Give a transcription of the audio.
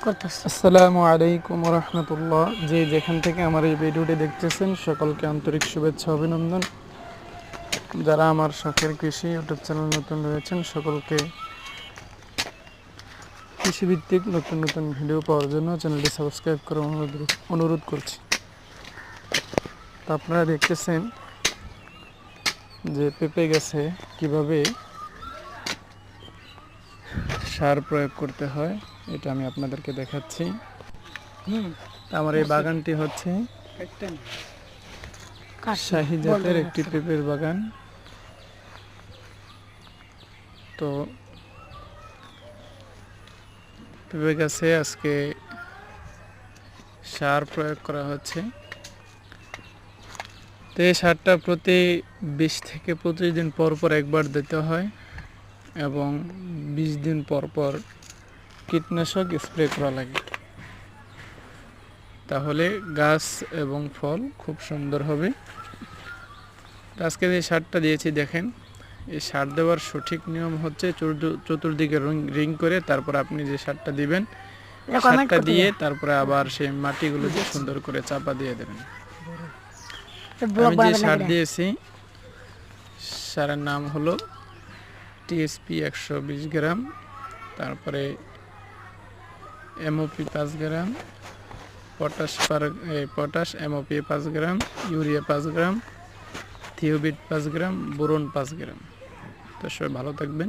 করতেছে। আসসালামু আলাইকুম রহমতুল্লাহ। যে যেখান থেকে আমার এই ভিডিওটি দেখতেছেন সকলকে আন্তরিক শুভেচ্ছা অভিনন্দন। যারা আমার শখের কৃষি ইউটিউব চ্যানেল নতুন রয়েছেন সকলকে কৃষিভিত্তিক নতুন নতুন ভিডিও পাওয়ার জন্য চ্যানেলটি সাবস্ক্রাইব করে অনুরোধ করছি। তো আপনারা দেখতেছেন যে পেঁপে গাছে কিভাবে সার প্রয়োগ করতে হয়, এটা আমি আপনাদেরকে দেখাচ্ছি। আমার এই বাগানটি হচ্ছে শাহী জাতের একটি পেঁপের বাগান। তো পেঁপে গাছে আজকে সার প্রয়োগ করা হচ্ছে। তো এই সারটা প্রতি 20 থেকে 25 দিন পর পর একবার দিতে হয় এবং 20 দিন পর পর কীটনাশক স্প্রে করা লাগে, তাহলে গাছ এবং ফল খুব সুন্দর হবে। আজকে যে সারটা দিয়েছি দেখেন, এই সার দেওয়ার সঠিক নিয়ম হচ্ছে চতুর্দিকে রিং করে তারপর আপনি যে সারটা দিবেন সারটা দিয়ে তারপরে আবার সেই মাটিগুলো দিয়ে সুন্দর করে চাপা দিয়ে দেবেন। আমি যে সার দিয়েছি সারের নাম হলো টিএসপি 120 গ্রাম, তারপরে এমওপি 5 গ্রাম, পটাশ এমওপি 5 গ্রাম, ইউরিয়া 5 গ্রাম, থিওবিট 5 গ্রাম, বোরন 5 গ্রাম। তো সবাই ভালো থাকবেন।